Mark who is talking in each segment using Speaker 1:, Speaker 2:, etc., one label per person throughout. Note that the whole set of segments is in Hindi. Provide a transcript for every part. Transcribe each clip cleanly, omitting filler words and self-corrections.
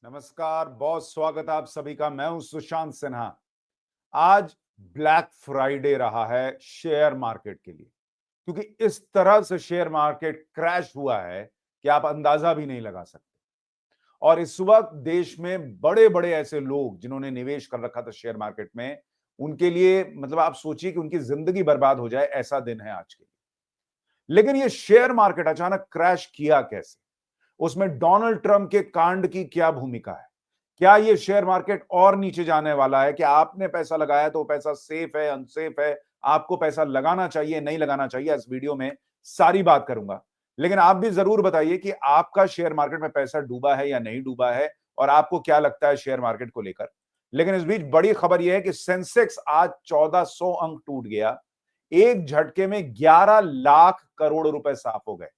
Speaker 1: नमस्कार, बहुत स्वागत है आप सभी का। मैं हूं सुशांत सिन्हा। आज ब्लैक फ्राइडे रहा है शेयर मार्केट के लिए, क्योंकि इस तरह से शेयर मार्केट क्रैश हुआ है कि आप अंदाजा भी नहीं लगा सकते। और इस वक्त देश में बड़े बड़े ऐसे लोग जिन्होंने निवेश कर रखा था शेयर मार्केट में, उनके लिए मतलब आप सोचिए कि उनकी जिंदगी बर्बाद हो जाए, ऐसा दिन है आज के लिए। लेकिन ये शेयर मार्केट अचानक क्रैश किया कैसे? उसमें डोनाल्ड ट्रंप के कांड की क्या भूमिका है? क्या ये शेयर मार्केट और नीचे जाने वाला है? क्या आपने पैसा लगाया तो पैसा सेफ है, अनसेफ है? आपको पैसा लगाना चाहिए, नहीं लगाना चाहिए? इस वीडियो में सारी बात करूंगा। लेकिन आप भी जरूर बताइए कि आपका शेयर मार्केट में पैसा डूबा है या नहीं डूबा है, और आपको क्या लगता है शेयर मार्केट को लेकर। लेकिन इस बीच बड़ी खबर यह है कि सेंसेक्स आज 1400 अंक टूट गया। एक झटके में 11 लाख करोड़ रुपए साफ हो गए।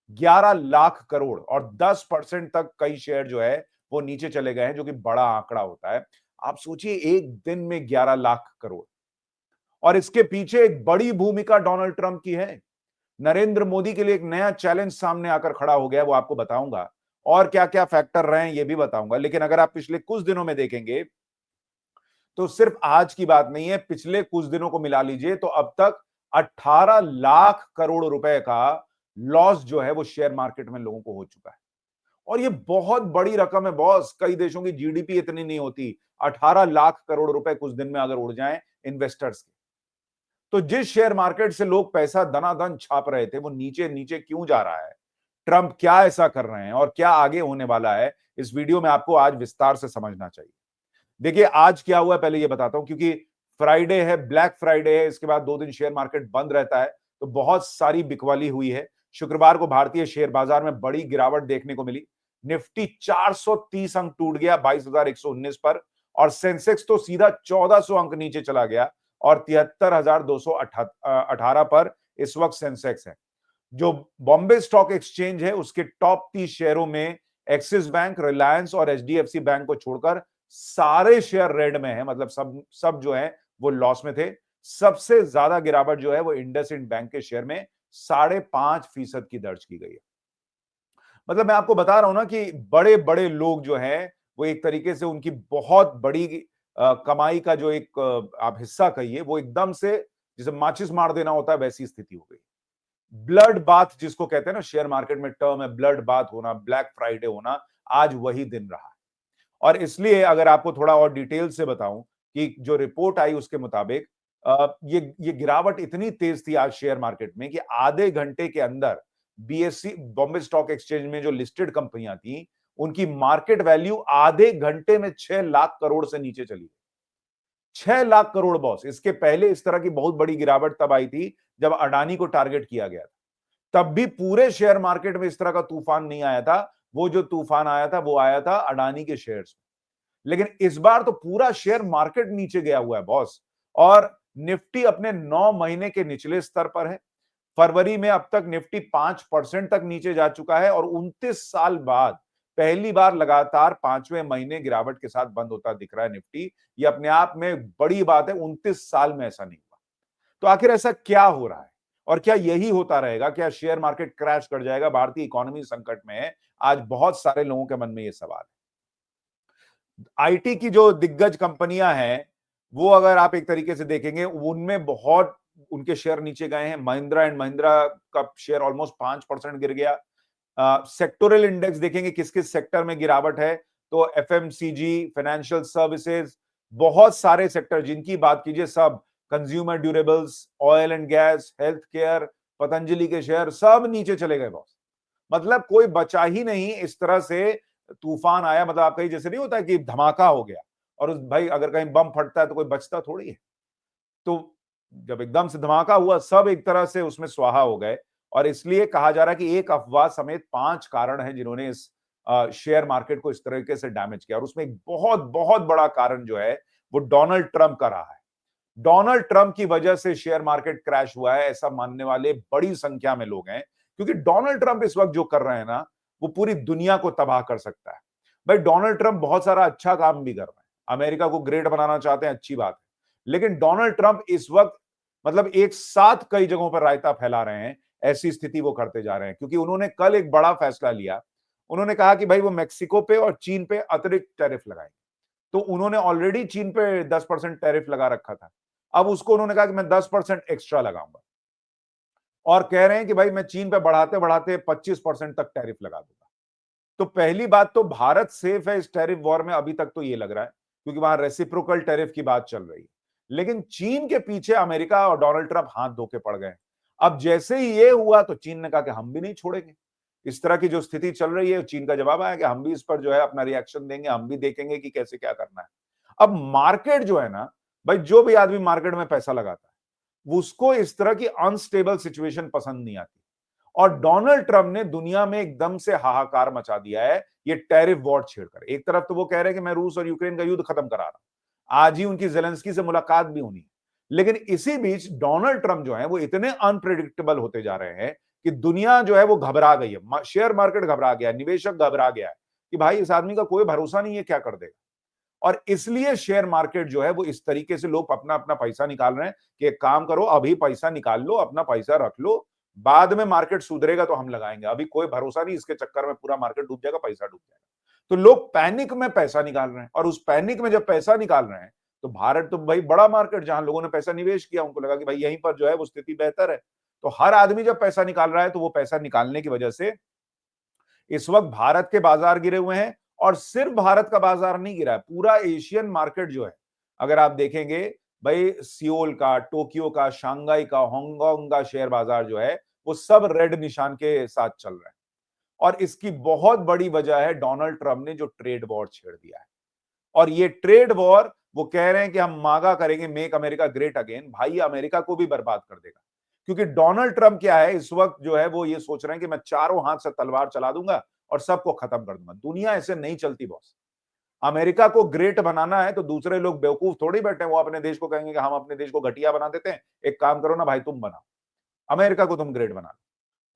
Speaker 1: 11 लाख करोड़, और 10% तक कई शेयर जो है वो नीचे चले गए हैं, जो कि बड़ा आंकड़ा होता है। आप सोचिए एक दिन में 11 लाख करोड़। और इसके पीछे एक बड़ी भूमिका डोनाल्ड ट्रंप की है। नरेंद्र मोदी के लिए एक नया चैलेंज सामने आकर खड़ा हो गया, वो आपको बताऊंगा। और क्या क्या फैक्टर रहे हैं ये भी बताऊंगा। लेकिन अगर आप पिछले कुछ दिनों में देखेंगे तो सिर्फ आज की बात नहीं है, पिछले कुछ दिनों को मिला लीजिए तो अब तक 18 लाख करोड़ रुपए का लॉस जो है वो शेयर मार्केट में लोगों को हो चुका है। और ये बहुत बड़ी रकम है बॉस, कई देशों की जीडीपी इतनी नहीं होती। 18 लाख करोड़ रुपए कुछ दिन में अगर उड़ जाएं इन्वेस्टर्स के, तो जिस शेयर मार्केट से लोग पैसा दनादन छाप रहे थे वो नीचे नीचे क्यों जा रहा है? ट्रंप क्या ऐसा कर रहे हैं और क्या आगे होने वाला है, इस वीडियो में आपको आज विस्तार से समझना चाहिए। देखिए आज क्या हुआ पहले ये बताता हूं, क्योंकि फ्राइडे है, ब्लैक फ्राइडे है, इसके बाद 2 दिन शेयर मार्केट बंद रहता है, तो बहुत सारी बिकवाली हुई है। शुक्रवार को भारतीय शेयर बाजार में बड़ी गिरावट देखने को मिली। निफ्टी 430 अंक टूट गया 22,119 पर, और सेंसेक्स तो सीधा 1400 अंक नीचे चला गया और 73,218 पर इस वक्त सेंसेक्स है। जो बॉम्बे स्टॉक एक्सचेंज है उसके टॉप 30 शेयरों में एक्सिस बैंक, रिलायंस और एचडीएफसी बैंक को छोड़कर सारे शेयर रेड में है, मतलब सब सब जो है वो लॉस में थे। सबसे ज्यादा गिरावट जो है वो इंडसइंड बैंक के शेयर में 5.5% की दर्ज की गई है। मतलब मैं आपको बता रहा हूं ना कि बड़े बड़े लोग जो हैं वो एक तरीके से उनकी बहुत बड़ी कमाई का जो एक आप हिस्सा कहिए, वो एकदम से जैसे माचिस मार देना होता है वैसी स्थिति हो गई। ब्लड बाथ जिसको कहते हैं ना, शेयर मार्केट में टर्म है ब्लड बाथ होना, ब्लैक फ्राइडे होना, आज वही दिन रहा है। और इसलिए अगर आपको थोड़ा और डिटेल से बताऊं कि जो रिपोर्ट आई उसके मुताबिक ये गिरावट इतनी तेज थी आज शेयर मार्केट में कि आधे घंटे के अंदर बीएससी, बॉम्बे स्टॉक एक्सचेंज में जो लिस्टेड कंपनियां थी, उनकी मार्केट वैल्यू आधे घंटे में 6 लाख करोड़ से नीचे चली। 6 लाख करोड़ बॉस। इसके पहले इस तरह की बहुत बड़ी गिरावट तब आई थी जब अडानी को टारगेट किया गया था। तब भी पूरे शेयर मार्केट में इस तरह का तूफान नहीं आया था। वो जो तूफान आया था वो आया था अडानी के शेयर्स में। लेकिन इस बार तो पूरा शेयर मार्केट नीचे गया हुआ है बॉस। और निफ्टी अपने 9 महीने के निचले स्तर पर है। फरवरी में अब तक निफ्टी 5% तक नीचे जा चुका है, और 29 साल बाद पहली बार लगातार 5वें महीने गिरावट के साथ बंद होता दिख रहा है निफ्टी। ये अपने आप में बड़ी बात है, 29 साल में ऐसा नहीं हुआ। तो आखिर ऐसा क्या हो रहा है और क्या यही होता रहेगा? क्या शेयर मार्केट क्रैश कर जाएगा? भारतीय इकोनॉमी संकट में है, आज बहुत सारे लोगों के मन में यह सवाल है। आईटी की जो दिग्गज कंपनियां हैं, वो अगर आप एक तरीके से देखेंगे उनमें बहुत उनके शेयर नीचे गए हैं। महिंद्रा एंड महिंद्रा का शेयर ऑलमोस्ट 5% गिर गया। सेक्टोरल इंडेक्स देखेंगे किस किस सेक्टर में गिरावट है, तो एफएमसीजी, फाइनेंशियल सर्विसेज, बहुत सारे सेक्टर जिनकी बात कीजिए सब, consumer durables, oil and gas, health care, Patanjali के शेयर सब नीचे चले गए बॉस। मतलब कोई बचा ही नहीं। इस तरह से तूफान आया, मतलब आप कहीं जैसे नहीं होता है कि धमाका हो गया, और उस भाई अगर कहीं बम फटता है तो कोई बचता थोड़ी है। तो जब एकदम से धमाका हुआ, सब एक तरह से उसमें स्वाहा हो गए। और इसलिए कहा जा रहा है कि एक अफवाह समेत 5 कारण हैं जिन्होंने इस शेयर मार्केट को इस तरीके से डैमेज किया। और उसमें एक बहुत बहुत बड़ा कारण जो है वो डोनाल्ड ट्रंप का रहा है। डोनाल्ड ट्रंप की वजह से शेयर मार्केट क्रैश हुआ है, ऐसा मानने वाले बड़ी संख्या में लोग हैं। क्योंकि डोनाल्ड ट्रंप इस वक्त जो कर रहे हैं ना, वो पूरी दुनिया को तबाह कर सकता है। भाई डोनाल्ड ट्रंप बहुत सारा अच्छा काम भी कर रहे हैं, अमेरिका को ग्रेट बनाना चाहते हैं, अच्छी बात है। लेकिन डोनाल्ड ट्रंप इस वक्त मतलब एक साथ कई जगहों पर रायता फैला रहे हैं, ऐसी स्थिति वो करते जा रहे हैं। क्योंकि उन्होंने कल एक बड़ा फैसला लिया। उन्होंने कहा कि भाई वो मेक्सिको पे और चीन पे अतिरिक्त टैरिफ लगाएंगे। तो उन्होंने ऑलरेडी चीन पे 10% टैरिफ लगा रखा था, अब उसको उन्होंने कहा कि मैं 10% एक्स्ट्रा लगाऊंगा और कह रहे हैं कि भाई मैं चीन पे बढ़ाते बढ़ाते 25% तक टैरिफ लगा दूंगा। तो पहली बात तो भारत सेफ है इस टैरिफ वॉर में, अभी तक तो ये लग रहा है, क्योंकि वहां रेसिप्रोकल टैरिफ की बात चल रही है। लेकिन चीन के पीछे अमेरिका और डोनाल्ड ट्रंप हाथ धो के पड़ गए। अब जैसे ही ये हुआ तो चीन ने कहा कि हम भी नहीं छोड़ेंगे। इस तरह की जो स्थिति चल रही है, चीन का जवाब आया कि हम भी इस पर जो है अपना रिएक्शन देंगे, हम भी देखेंगे कि कैसे क्या करना है। अब मार्केट जो है ना भाई, जो भी आदमी मार्केट में पैसा लगाता है उसको इस तरह की अनस्टेबल सिचुएशन पसंद नहीं आती। और डोनाल्ड ट्रंप ने दुनिया में एकदम से हाहाकार मचा दिया है ये टैरिफ वॉर छेड़कर। एक तरफ तो वो कह रहे हैं कि मैं रूस और यूक्रेन का युद्ध खत्म करा रहा हूं, आज ही उनकी जेलेंस्की से मुलाकात भी होनी है। लेकिन इसी बीच डोनाल्ड ट्रंप जो है वो इतने अनप्रेडिक्टेबल होते जा रहे हैं कि दुनिया जो है वो घबरा गई है, शेयर मार्केट घबरा गया, निवेशक घबरा गया है कि भाई इस आदमी का कोई भरोसा नहीं है, क्या कर देगा। और इसलिए शेयर मार्केट जो है वो इस तरीके से लोग अपना अपना पैसा निकाल रहे हैं कि एक काम करो, अभी पैसा निकाल लो, अपना पैसा रख लो, बाद में मार्केट सुधरेगा तो हम लगाएंगे, अभी कोई भरोसा नहीं, इसके चक्कर में पूरा मार्केट डूब जाएगा, पैसा डूब जाएगा। तो लोग पैनिक में पैसा निकाल रहे हैं, और उस पैनिक में जब पैसा निकाल रहे हैं तो भारत तो भाई बड़ा मार्केट, जहां लोगों ने पैसा निवेश किया उनको लगा कि भाई यहीं पर जो है वो स्थिति बेहतर है। तो हर आदमी जब पैसा निकाल रहा है तो वो पैसा निकालने की वजह से इस वक्त भारत के बाजार गिरे हुए हैं। और सिर्फ भारत का बाजार नहीं गिरा है, पूरा एशियन मार्केट जो है, अगर आप देखेंगे भाई, सियोल का, टोक्यो का, शंघाई का, हांगकांग का शेयर बाजार जो है वो सब रेड निशान के साथ चल रहा है। और इसकी बहुत बड़ी वजह है डोनाल्ड ट्रंप ने जो ट्रेड वॉर छेड़ दिया है। और ये ट्रेड वॉर, वो कह रहे हैं कि हम मांगा करेंगे मेक अमेरिका ग्रेट अगेन, भाई अमेरिका को भी बर्बाद कर देगा। क्योंकि डोनाल्ड ट्रंप क्या है इस वक्त जो है वो ये सोच रहे हैं कि मैं चारों हाथ से तलवार चला दूंगा और सबको खत्म कर दूंगा। दुनिया ऐसे नहीं चलती बॉस। अमेरिका को ग्रेट बनाना है तो दूसरे लोग बेवकूफ थोड़ी बैठे, वो अपने देश को कहेंगे कि हम अपने देश को घटिया बना देते हैं, एक काम करो ना भाई तुम बनाओ, अमेरिका को तुम ग्रेट बना लो।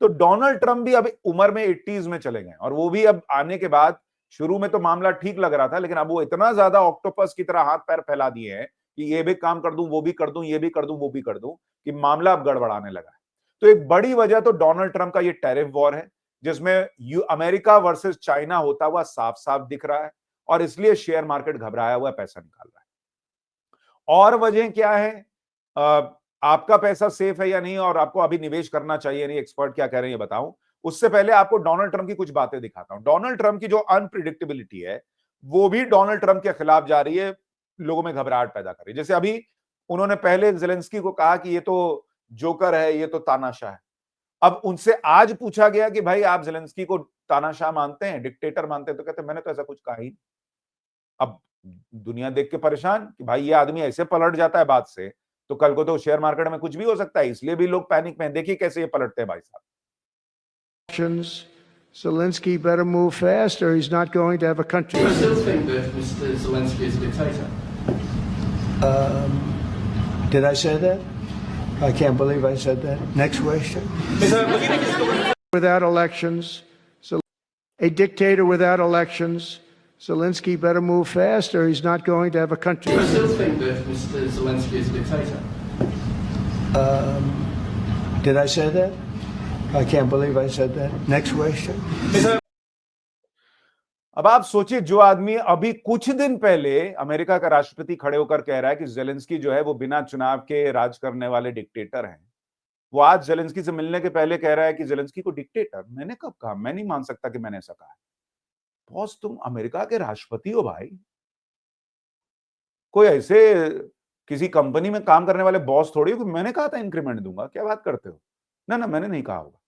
Speaker 1: तो डोनाल्ड ट्रंप भी अब उम्र में 80s में चले गए, और वो भी अब आने के बाद, शुरू में तो मामला ठीक लग रहा था, लेकिन अब वो इतना ज्यादा ऑक्टोपस की तरह हाथ पैर फैला दिए हैं कि ये भी काम कर दूं, वो भी कर दूं, ये भी कर दूं, वो भी कर दूं, कि मामला अब गड़बड़ाने लगा है। तो एक बड़ी वजह तो डोनाल्ड ट्रंप का ये टैरिफ वॉर है, जिसमें अमेरिका वर्सेस चाइना होता हुआ साफ साफ दिख रहा है, और इसलिए शेयर मार्केट घबराया हुआ पैसा निकाल रहा है। और वजह क्या है, आपका पैसा सेफ है या नहीं, और आपको अभी निवेश करना चाहिए नहीं, एक्सपर्ट क्या कह रहे हैं ये बताऊं। उससे पहले आपको डोनाल्ड ट्रंप की कुछ बातें दिखाता हूं। डोनाल्ड ट्रंप की जो अनप्रिडिक्टेबिलिटी है वो भी डोनाल्ड ट्रंप के खिलाफ जा रही है, लोगों में घबराहट पैदा कर रही है। जैसे अभी उन्होंने पहले जेलेंस्की को कहा कि ये तो जोकर है, ये तो तानाशाह है। अब उनसे आज पूछा गया कि भाई आप जेलेंस्की को तानाशाह मानते हैं, डिक्टेटर मानते हैं, तो कहते हैं मैंने तो ऐसा कुछ कहा ही नहीं। अब दुनिया देख के परेशान कि भाई ये आदमी ऐसे पलट जाता है बात से, तो कल को तो शेयर मार्केट में कुछ भी हो सकता है, इसलिए भी लोग पैनिक में हैं। देखिए कैसे ये पलटते हैं भाई साहब।
Speaker 2: Zelensky better move fast or he's not going to have a country.
Speaker 3: Do you still think that Mr. Zelensky is a dictator?
Speaker 2: Did I say that? I can't believe I said that. Next question. Without elections, a dictator without elections, Zelensky better move fast or he's not going to have a country.
Speaker 3: Do you still think that Mr. Zelensky is a dictator?
Speaker 2: Did I say that? I can't believe I said that. Next question.
Speaker 1: अब आप सोचिए, जो आदमी अभी कुछ दिन पहले अमेरिका का राष्ट्रपति खड़े होकर कह रहा है कि जेलेंस्की जो है वो बिना चुनाव के राज करने वाले डिक्टेटर हैं, वो आज जेलेंस्की से मिलने के पहले कह रहा है कि जेलेंस्की को डिक्टेटर। मैंने कब कहा? मैं नहीं मान सकता कि मैंने ऐसा कहा है। बॉस तुम अमेरिका के राष्ट्रपति हो भाई, कोई ऐसे किसी कंपनी में काम करने वाले बॉस थोड़ी हो कि मैंने कहा था इंक्रीमेंट दूंगा, क्या बात करते हो। ना ना, मैंने नहीं कहा होगा।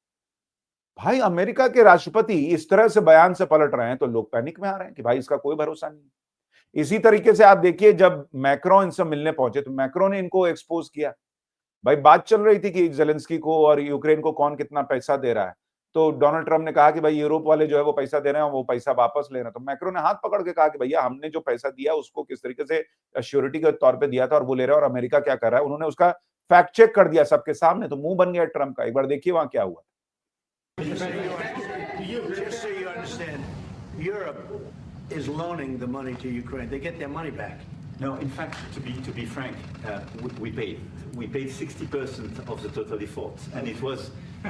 Speaker 1: भाई अमेरिका के राष्ट्रपति इस तरह से बयान से पलट रहे हैं तो लोग पैनिक में आ रहे हैं कि भाई इसका कोई भरोसा नहीं। इसी तरीके से आप देखिए, जब मैक्रो इनसे मिलने पहुंचे तो मैक्रो ने इनको एक्सपोज किया। भाई बात चल रही थी कि जेलेंस्की को और यूक्रेन को कौन कितना पैसा दे रहा है, तो डोनाल्ड ट्रंप ने कहा कि भाई यूरोप वाले जो है वो पैसा दे रहे हैं, वो पैसा वापस ले रहे हैं। तो मैक्रो ने हाथ पकड़ के कहा कि भैया हमने जो पैसा दिया उसको किस तरीके से श्योरिटी के तौर पे दिया था और वो ले रहे हैं, और अमेरिका क्या कर रहा है। उन्होंने उसका फैक्ट चेक कर दिया सबके सामने, तो मुंह बन गया ट्रंप का। एक बार देखिए वहां क्या हुआ।
Speaker 4: Just so you understand, Europe is loaning the money to Ukraine. They get their money back.
Speaker 5: No, in fact, to be frank, we paid 60% of the total default, and it was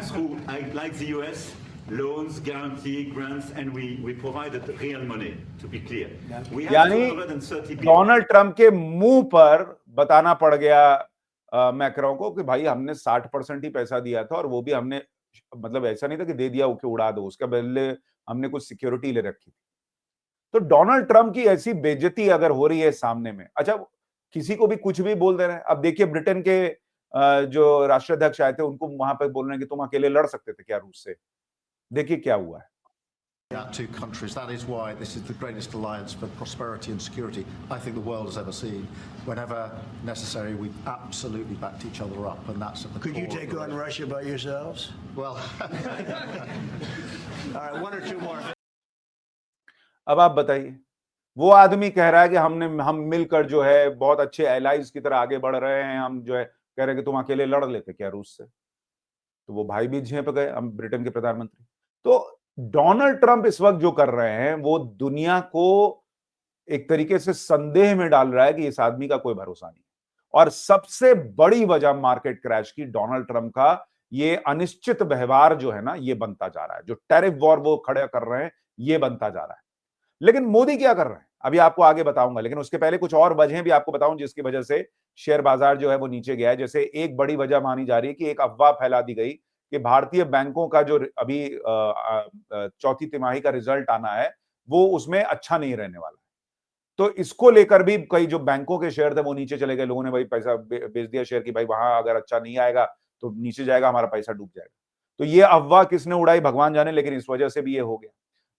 Speaker 5: through, like the US, loans, guarantee, grants, and we provided real money, to be clear. We have
Speaker 1: यानी
Speaker 5: 230 billion.
Speaker 1: डोनाल्ड ट्रंप के मुंह पर बताना पड़ गया मैक्रों को कि भाई हमने 60% ही पैसा दिया था, और वो भी हमने, मतलब ऐसा नहीं था कि दे दिया ओके उड़ा दो, उसके बदले हमने कुछ सिक्योरिटी ले रखी थी। तो डोनाल्ड ट्रंप की ऐसी बेइज्जती अगर हो रही है सामने में, अच्छा किसी को भी कुछ भी बोल दे रहे हैं। अब देखिए ब्रिटेन के जो राष्ट्राध्यक्ष आए थे, उनको वहां पर बोल रहे हैं कि तुम अकेले लड़ सकते थे क्या रूस से। देखिए क्या हुआ है।
Speaker 6: Two countries. That is why this is the greatest alliance for prosperity and security I think the world has ever seen. Whenever necessary, we absolutely backed each other up, and that's at the core.
Speaker 4: Could you take on Russia by yourselves?
Speaker 6: Well,
Speaker 4: All right, one or two more.
Speaker 1: अब आप बताइए, वो आदमी कह रहा है कि हम मिलकर जो है बहुत अच्छे एलाइज की तरह आगे बढ़ रहे हैं, हम जो है कह रहे हैं कि तुम अकेले लड़ लेते क्या रूस से। तो वो भाई भी झेप गए, हम ब्रिटेन के प्रधानमंत्री। तो डोनाल्ड ट्रंप इस वक्त जो कर रहे हैं वो दुनिया को एक तरीके से संदेह में डाल रहा है कि इस आदमी का कोई भरोसा नहीं। और सबसे बड़ी वजह मार्केट क्रैश की डोनाल्ड ट्रंप का ये अनिश्चित व्यवहार जो है ना, ये बनता जा रहा है। जो टैरिफ वॉर वो खड़े कर रहे हैं, ये बनता जा रहा है। लेकिन मोदी क्या कर रहे हैं अभी आपको आगे बताऊंगा, लेकिन उसके पहले कुछ और वजह भी आपको बताऊं जिसकी वजह से शेयर बाजार जो है वो नीचे गया है। जैसे एक बड़ी वजह मानी जा रही है कि एक अफवाह फैला दी गई कि भारतीय बैंकों का जो अभी चौथी तिमाही का रिजल्ट आना है वो उसमें अच्छा नहीं रहने वाला। तो इसको लेकर भी कई जो बैंकों के शेयर थे वो नीचे चले गए। लोगों ने भाई पैसा बेच दिया शेयर की, भाई वहां अगर अच्छा नहीं आएगा तो नीचे जाएगा, हमारा पैसा डूब जाएगा। तो ये अफवाह किसने उड़ाई भगवान जाने, लेकिन इस वजह से भी ये हो गया।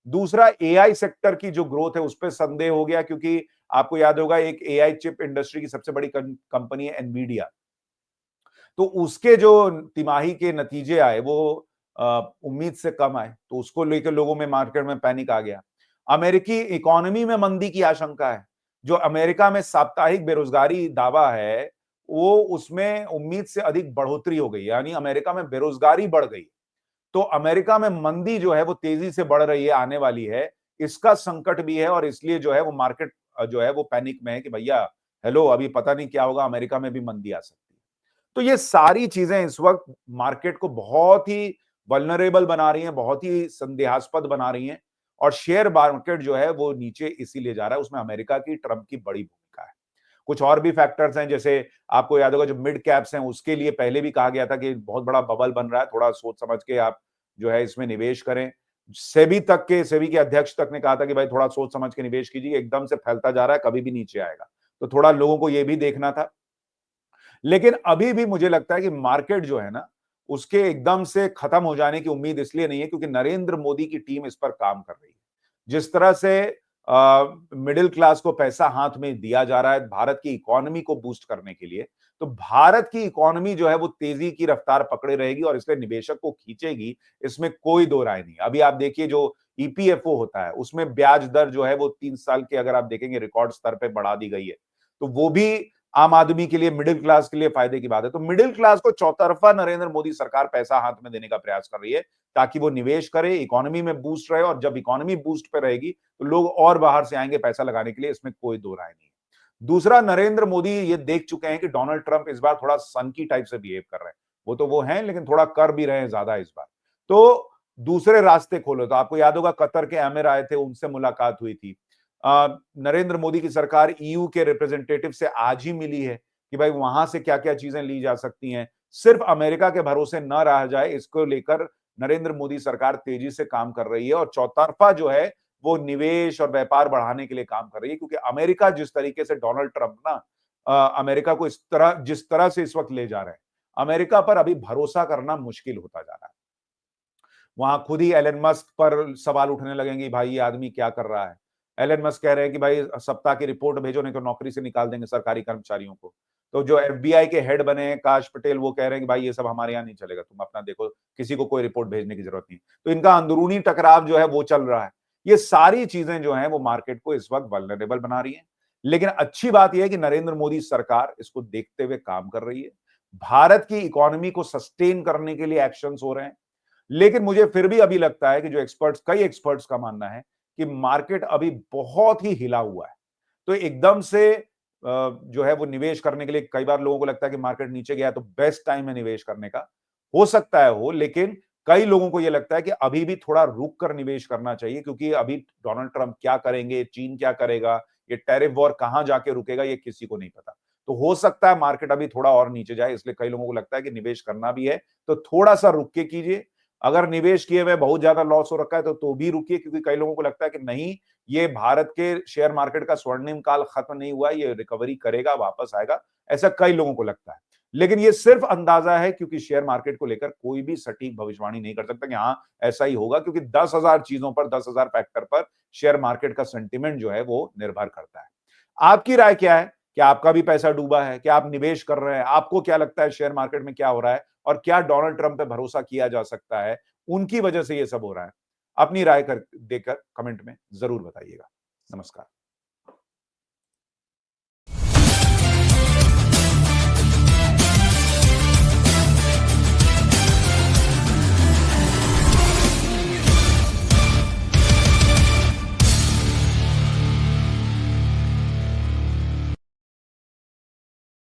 Speaker 1: दूसरा, एआई सेक्टर की जो ग्रोथ है उस पर संदेह हो गया, क्योंकि आपको याद होगा एक एआई चिप इंडस्ट्री की सबसे बड़ी कंपनी है एनवीडिया। तो उसके जो तिमाही के नतीजे आए वो उम्मीद से कम आए, तो उसको लेकर लोगों में मार्केट में पैनिक आ गया। अमेरिकी इकोनॉमी में मंदी की आशंका है। जो अमेरिका में साप्ताहिक बेरोजगारी दावा है वो उसमें उम्मीद से अधिक बढ़ोतरी हो गई, यानी अमेरिका में बेरोजगारी बढ़ गई। तो अमेरिका में मंदी जो है वो तेजी से बढ़ रही है, आने वाली है, इसका संकट भी है। और इसलिए जो है वो मार्केट जो है वो पैनिक में है कि भैया हेलो, अभी पता नहीं क्या होगा, अमेरिका में भी मंदी आ सकती है। तो ये सारी चीजें इस वक्त मार्केट को बहुत ही वल्नरेबल बना रही हैं, बहुत ही संदेहास्पद बना रही हैं। और शेयर मार्केट जो है वो नीचे इसीलिए जा रहा है, उसमें अमेरिका की, ट्रंप की बड़ी भूमिका है। कुछ और भी फैक्टर्स हैं, जैसे आपको याद होगा जो मिड कैप्स हैं उसके लिए पहले भी कहा गया था कि बहुत बड़ा बबल बन रहा है, थोड़ा सोच समझ के आप जो है इसमें निवेश करें। सेबी के अध्यक्ष तक ने कहा था कि भाई थोड़ा सोच समझ के निवेश कीजिए, एकदम से फैलता जा रहा है, कभी भी नीचे आएगा। तो थोड़ा लोगों को यह भी देखना था। लेकिन अभी भी मुझे लगता है कि मार्केट जो है ना, उसके एकदम से खत्म हो जाने की उम्मीद इसलिए नहीं है क्योंकि नरेंद्र मोदी की टीम इस पर काम कर रही है। जिस तरह से मिडिल क्लास को पैसा हाथ में दिया जा रहा है भारत की इकोनॉमी को बूस्ट करने के लिए, तो भारत की इकोनॉमी जो है वो तेजी की रफ्तार पकड़े रहेगी और इसलिए निवेशक को खींचेगी, इसमें कोई दो राय नहीं। अभी आप देखिए जो ईपीएफओ होता है उसमें ब्याज दर जो है वो 3 साल के अगर आप देखेंगे रिकॉर्ड स्तर पे बढ़ा दी गई है, तो वो भी आम आदमी के लिए, मिडिल क्लास के लिए फायदे की बात है। तो मिडिल क्लास को चौतरफा नरेंद्र मोदी सरकार पैसा हाथ में देने का प्रयास कर रही है ताकि वो निवेश करे, इकोनॉमी में बूस्ट रहे, और जब इकोनॉमी बूस्ट पे रहेगी तो लोग और बाहर से आएंगे पैसा लगाने के लिए, इसमें कोई दो राय नहीं है। दूसरा, नरेंद्र मोदी ये देख चुके हैं कि डोनाल्ड ट्रंप इस बार थोड़ा सनकी टाइप से बिहेव कर रहे हैं। वो तो वो हैं, लेकिन थोड़ा कर भी रहे हैं ज्यादा इस बार। तो दूसरे रास्ते खोलो। तो आपको याद होगा कतर के आमिर आए थे, उनसे मुलाकात हुई थी। नरेंद्र मोदी की सरकार ईयू के रिप्रेजेंटेटिव से आज ही मिली है कि भाई वहां से क्या क्या चीजें ली जा सकती हैं। सिर्फ अमेरिका के भरोसे न रहा जाए, इसको लेकर नरेंद्र मोदी सरकार तेजी से काम कर रही है और चौतरफा जो है वो निवेश और व्यापार बढ़ाने के लिए काम कर रही है। क्योंकि अमेरिका जिस तरीके से डोनाल्ड ट्रंप ना अमेरिका को जिस तरह से इस वक्त ले जा रहे हैं, अमेरिका पर अभी भरोसा करना मुश्किल होता जा रहा है। वहां खुद ही एलन मस्क पर सवाल उठने लगेंगे, भाई ये आदमी क्या कर रहा है। एलन मस्क कह रहे हैं कि भाई सप्ताह की रिपोर्ट भेजो, नहीं तो नौकरी से निकाल देंगे सरकारी कर्मचारियों को। तो जो एफबीआई के हेड बने हैं काश पटेल, वो कह रहे हैं कि भाई ये सब हमारे यहाँ नहीं चलेगा, तुम अपना देखो, किसी को कोई रिपोर्ट भेजने की जरूरत नहीं। तो इनका अंदरूनी टकराव जो है वो चल रहा है। ये सारी चीजें जो हैं वो मार्केट को इस वक्त वल्नरेबल बना रही हैं। लेकिन अच्छी बात यह है कि नरेंद्र मोदी सरकार इसको देखते हुए काम कर रही है। भारत की इकोनॉमी को सस्टेन करने के लिए एक्शंस हो रहे हैं। लेकिन मुझे फिर भी अभी लगता है कि जो कई एक्सपर्ट्स का मानना है कि मार्केट अभी बहुत ही हिला हुआ है। तो एकदम से जो है वो निवेश करने के लिए, कई बार लोगों को लगता है कि मार्केट नीचे गया तो बेस्ट टाइम है निवेश करने का, हो सकता है हो, लेकिन कई लोगों को यह लगता है कि अभी भी थोड़ा रुक कर निवेश करना चाहिए, क्योंकि अभी डोनाल्ड ट्रंप क्या करेंगे, चीन क्या करेगा, ये टैरिफ वॉर कहां जाके रुकेगा, ये किसी को नहीं पता। तो हो सकता है मार्केट अभी थोड़ा और नीचे जाए, इसलिए कई लोगों को लगता है कि निवेश करना भी है तो थोड़ा सा रुक के कीजिए। अगर निवेश किए हुए बहुत ज्यादा लॉस हो रखा है तो भी रुकिए, क्योंकि कई लोगों को लगता है कि नहीं, ये भारत के शेयर मार्केट का स्वर्णिम काल खत्म नहीं हुआ, ये रिकवरी करेगा, वापस आएगा, ऐसा कई लोगों को लगता है। लेकिन ये सिर्फ अंदाजा है, क्योंकि शेयर मार्केट को लेकर कोई भी सटीक भविष्यवाणी नहीं कर सकता कि हाँ ऐसा ही होगा, क्योंकि 10,000 चीजों पर, 10,000 फैक्टर पर शेयर मार्केट का सेंटिमेंट जो है वो निर्भर करता है। आपकी राय क्या है? क्या आपका भी पैसा डूबा है? क्या आप निवेश कर रहे हैं? आपको क्या लगता है शेयर मार्केट में क्या हो रहा है? और क्या डोनाल्ड ट्रंप पे भरोसा किया जा सकता है? उनकी वजह से ये सब हो रहा है? अपनी राय देकर कमेंट में जरूर बताइएगा। नमस्कार।